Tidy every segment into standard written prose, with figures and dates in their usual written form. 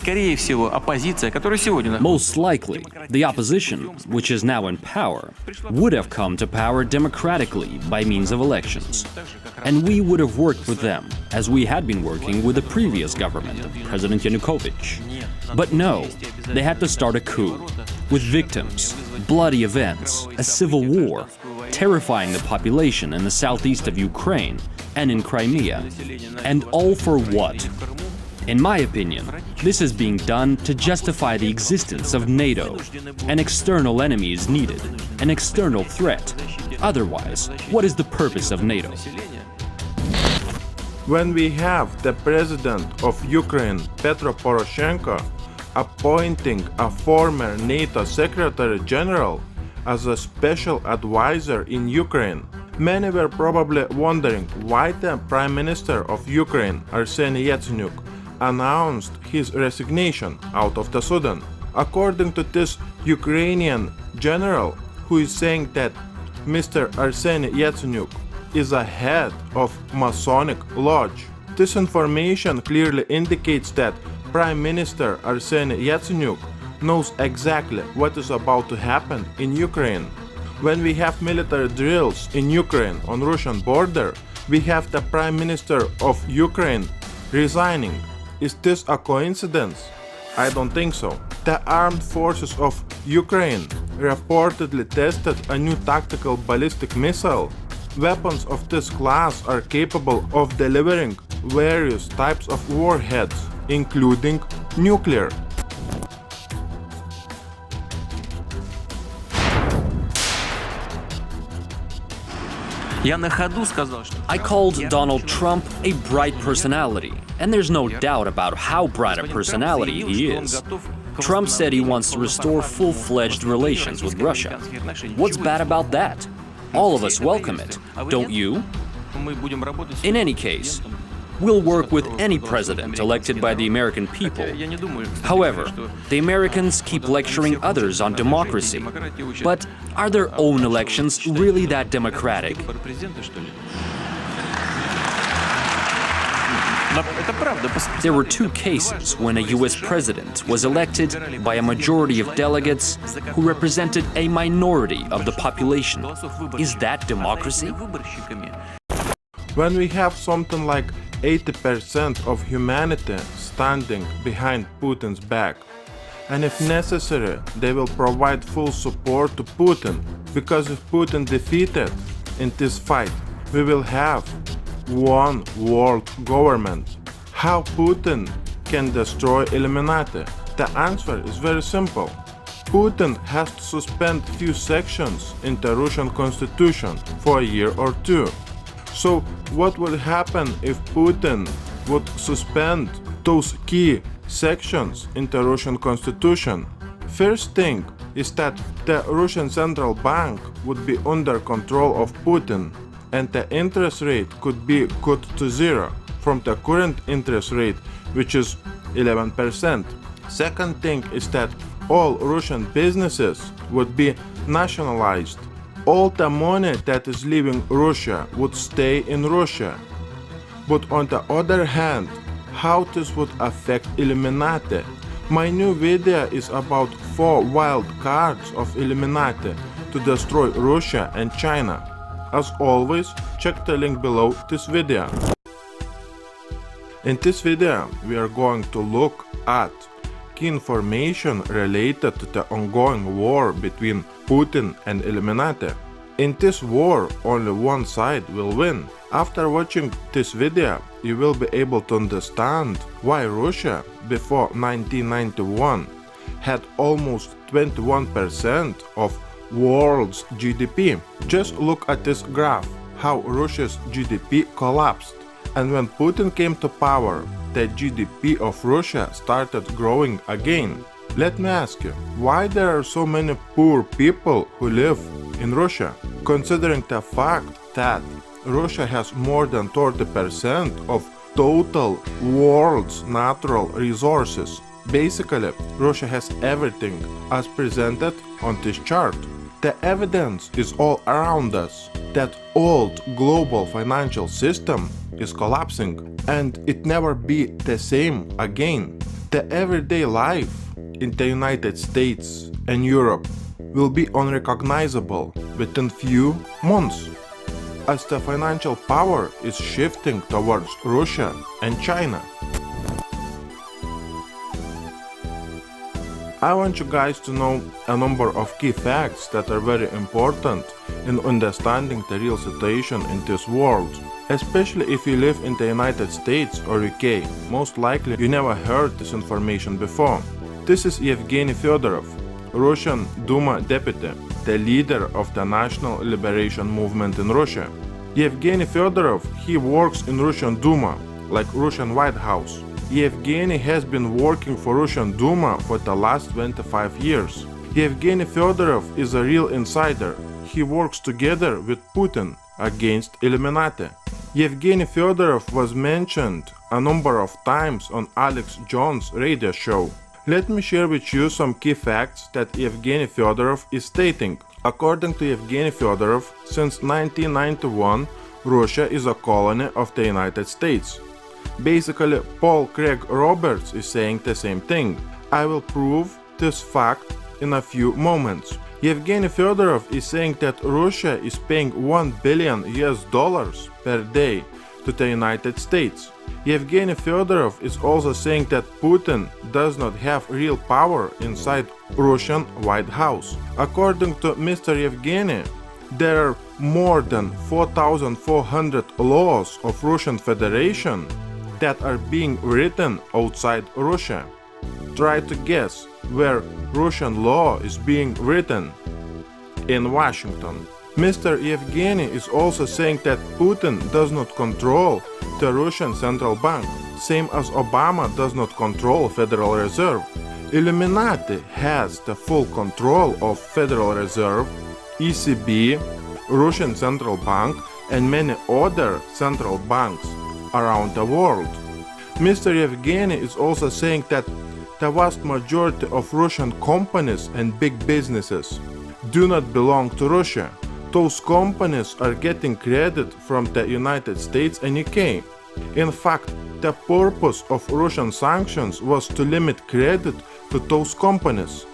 Скорее всего, оппозиция, которая сегодня Most likely, the opposition, which is now in power, would have come to power democratically by means of elections. And we would have worked with them, as we had been working with the previous government of President Yanukovych. But no, they had to start a coup, with victims, bloody events, a civil war, terrifying the population in the southeast of Ukraine and in Crimea. And all for what? In my opinion, this is being done to justify the existence of NATO. An external enemy is needed, an external threat. Otherwise, what is the purpose of NATO? When we have the president of Ukraine, Petro Poroshenko, appointing a former NATO Secretary General as a special advisor in Ukraine, many were probably wondering why the Prime Minister of Ukraine, Arseniy Yatsenyuk, announced his resignation out of the Sudan. According to this Ukrainian general, who is saying that Mr. Arseniy Yatsenyuk is a head of Masonic Lodge. This information clearly indicates that Prime Minister Arseniy Yatsenyuk knows exactly what is about to happen in Ukraine. When we have military drills in Ukraine on Russian border, we have the Prime Minister of Ukraine resigning. Is this a coincidence? I don't think so. The armed forces of Ukraine reportedly tested a new tactical ballistic missile. Weapons of this class are capable of delivering various types of warheads, including nuclear. I called Donald Trump a bright personality, and there's no doubt about how bright a personality he is. Trump said he wants to restore full-fledged relations with Russia. What's bad about that? All of us welcome it, don't you? In any case, we'll work with any president elected by the American people. However, the Americans keep lecturing others on democracy. But are their own elections really that democratic? There were two cases when a US president was elected by a majority of delegates who represented a minority of the population. Is that democracy? When we have something like 80% of humanity standing behind Putin's back, and if necessary, they will provide full support to Putin, because if Putin defeated in this fight, we will have one world government. How Putin can destroy Illuminati? The answer is very simple. Putin has to suspend few sections in the Russian constitution for a year or two. So what would happen if Putin would suspend those key sections in the Russian constitution? First thing is that the Russian central bank would be under control of Putin, and the interest rate could be cut to zero from the current interest rate, which is 11%. Second thing is that all Russian businesses would be nationalized. All the money that is leaving Russia would stay in Russia. But on the other hand, how this would affect Illuminati? My new video is about 4 wild cards of Illuminati to destroy Russia and China. As always, check the link below this video. In this video, we are going to look at key information related to the ongoing war between Putin and Illuminati. In this war, only one side will win. After watching this video, you will be able to understand why Russia, before 1991, had almost 21% of world's GDP. Just look at this graph, how Russia's GDP collapsed. And when Putin came to power, the GDP of Russia started growing again. Let me ask you, why there are so many poor people who live in Russia? Considering the fact that Russia has more than 30% of total world's natural resources. Basically, Russia has everything as presented on this chart. The evidence is all around us that old global financial system is collapsing and it never be the same again. The everyday life in the United States and Europe will be unrecognizable within few months, as the financial power is shifting towards Russia and China. I want you guys to know a number of key facts that are very important in understanding the real situation in this world, especially if you live in the United States or UK. Most likely you never heard this information before. This is Yevgeny Fedorov, Russian Duma deputy, the leader of the National Liberation Movement in Russia. Yevgeny Fedorov, he works in Russian Duma, like Russian White House. Yevgeny has been working for Russian Duma for the last 25 years. Yevgeny Fedorov is a real insider. He works together with Putin against Illuminati. Yevgeny Fedorov was mentioned a number of times on Alex Jones' radio show. Let me share with you some key facts that Yevgeny Fedorov is stating. According to Yevgeny Fedorov, since 1991, Russia is a colony of the United States. Basically, Paul Craig Roberts is saying the same thing. I will prove this fact in a few moments. Yevgeny Fedorov is saying that Russia is paying $1 billion per day to the United States. Yevgeny Fedorov is also saying that Putin does not have real power inside Russian White House. According to Mr. Yevgeny, there are more than 4,400 laws of Russian Federation that are being written outside Russia. Try to guess where Russian law is being written. In Washington. Mr. Yevgeny is also saying that Putin does not control the Russian Central Bank, same as Obama does not control Federal Reserve. Illuminati has the full control of Federal Reserve, ECB, Russian Central Bank, and many other central banks around the world. Mr. Yevgeny is also saying that the vast majority of Russian companies and big businesses do not belong to Russia. Those companies are getting credit from the United States and UK. In fact, the purpose of Russian sanctions was to limit credit to those companies.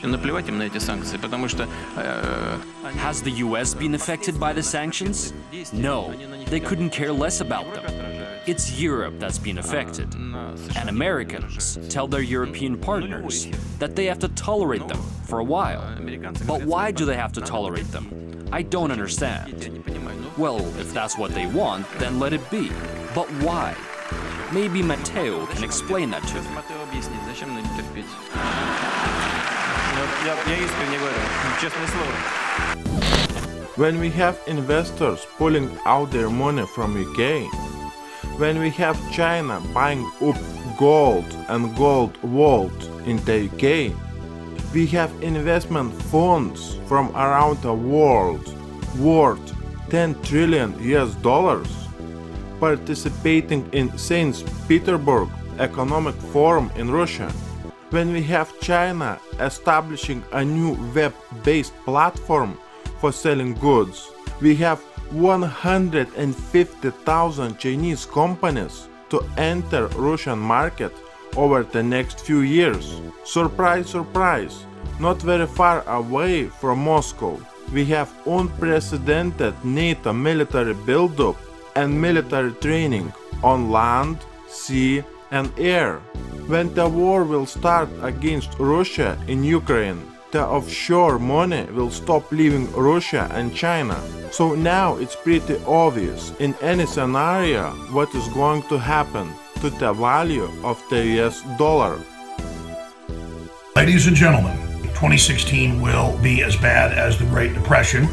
Наплевать им на эти санкции, потому что Has the US been affected by the sanctions? No, they couldn't care less about them. It's Europe that's been affected. And Americans tell their European partners that they have to tolerate them for a while. But why do they have to tolerate them? I don't understand. Well, if that's what they want, then let it be. But why? Maybe Matteo can explain that to me. Матео объяснит, зачем нам терпеть. Я искренне говорю, честное слово. When we have investors pulling out their money from UK, when we have China buying up gold and gold vault in the UK, we have investment funds from around the world worth $10 trillion participating in St. Petersburg Economic Forum in Russia. When we have China establishing a new web-based platform for selling goods, we have 150,000 Chinese companies to enter Russian market over the next few years. Surprise, surprise, not very far away from Moscow, we have unprecedented NATO military buildup and military training on land, sea, and air. When the war will start against Russia in Ukraine, the offshore money will stop leaving Russia and China. So now it's pretty obvious in any scenario what is going to happen to the value of the US dollar. Ladies and gentlemen, 2016 will be as bad as the Great Depression.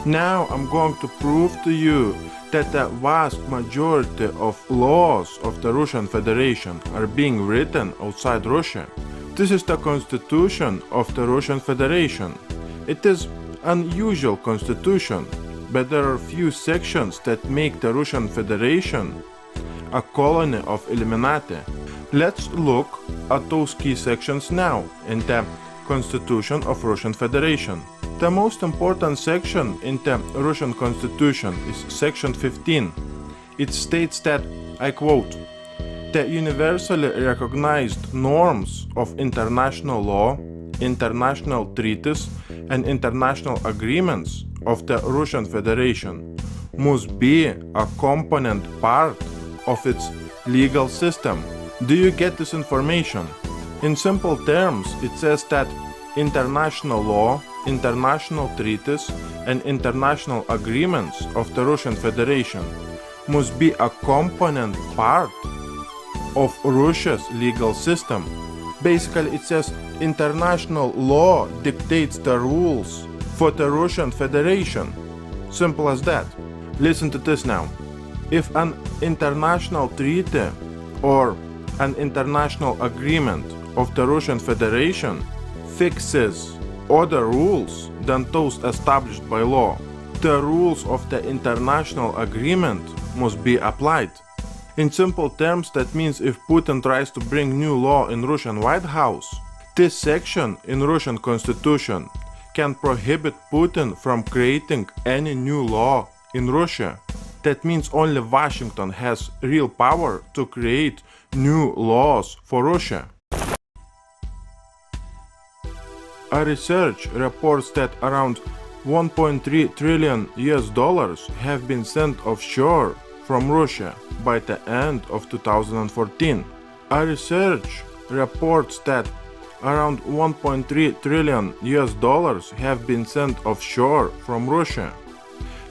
Now I'm going to prove to you that the vast majority of laws of the Russian Federation are being written outside Russia. This is the constitution of the Russian Federation. It is an unusual constitution, but there are few sections that make the Russian Federation a colony of Illuminati. Let's look at those key sections now in the Constitution of Russian Federation. The most important section in the Russian constitution is section 15. It states that, I quote, "The universally recognized norms of international law, international treaties, and international agreements of the Russian Federation must be a component part of its legal system." Do you get this information? In simple terms, it says that international law, international treaties, and international agreements of the Russian Federation must be a component part of Russia's legal system. Basically, it says international law dictates the rules for the Russian Federation. Simple as that. Listen to this now. If an international treaty or an international agreement of the Russian Federation fixes other rules than those established by law, the rules of the international agreement must be applied. In simple terms, that means if Putin tries to bring new law in Russian White House, this section in Russian constitution can prohibit Putin from creating any new law in Russia. That means only Washington has real power to create new laws for Russia. A research reports that around 1.3 trillion US dollars have been sent offshore from Russia by the end of 2014. A research reports that around 1.3 trillion US dollars have been sent offshore from Russia.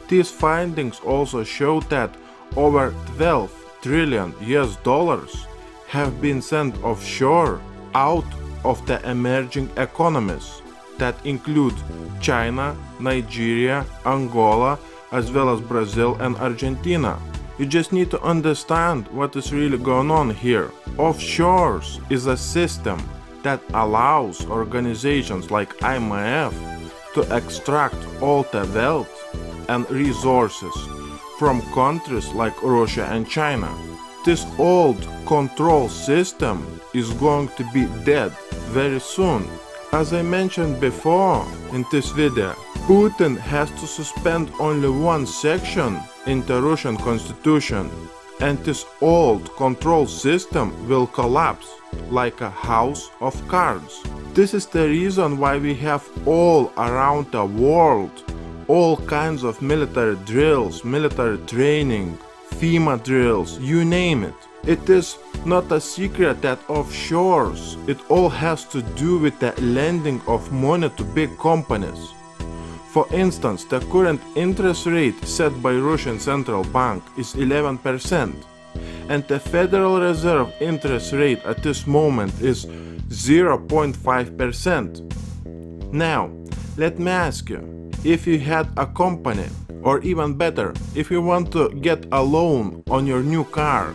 These findings also show that over 12 trillion US dollars have been sent offshore out of the emerging economies that include China, Nigeria, Angola, as well as Brazil and Argentina. You just need to understand what is really going on here. Offshores is a system that allows organizations like IMF to extract all the wealth and resources from countries like Russia and China. This old control system is going to be dead very soon. As I mentioned before in this video, Putin has to suspend only one section in the Russian constitution, and this old control system will collapse like a house of cards. This is the reason why we have all around the world all kinds of military drills, military training, FEMA drills, you name it. It is not a secret that offshores, it all has to do with the lending of money to big companies. For instance, the current interest rate set by Russian Central Bank is 11%, and the Federal Reserve interest rate at this moment is 0.5%. Now, let me ask you, if you had a company, or even better, if you want to get a loan on your new car,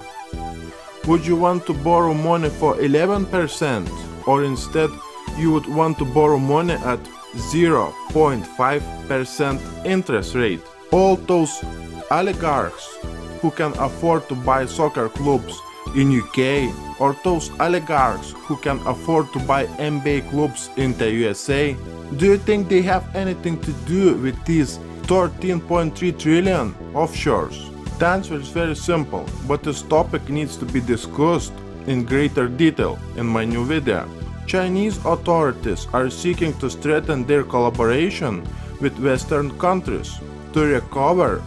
would you want to borrow money for 11%, or instead you would want to borrow money at 0.5% interest rate? All those oligarchs who can afford to buy soccer clubs in UK, or those oligarchs who can afford to buy NBA clubs in the USA, do you think they have anything to do with these 13.3 trillion offshores? The answer is very simple, but this topic needs to be discussed in greater detail in my new video. Chinese authorities are seeking to strengthen their collaboration with Western countries to recover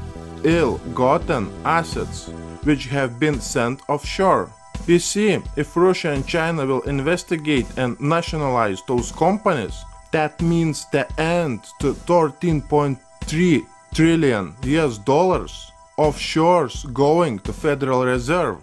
ill-gotten assets which have been sent offshore. You see, if Russia and China will investigate and nationalize those companies, that means the end to 13.3 trillion US dollars offshores going to Federal Reserve.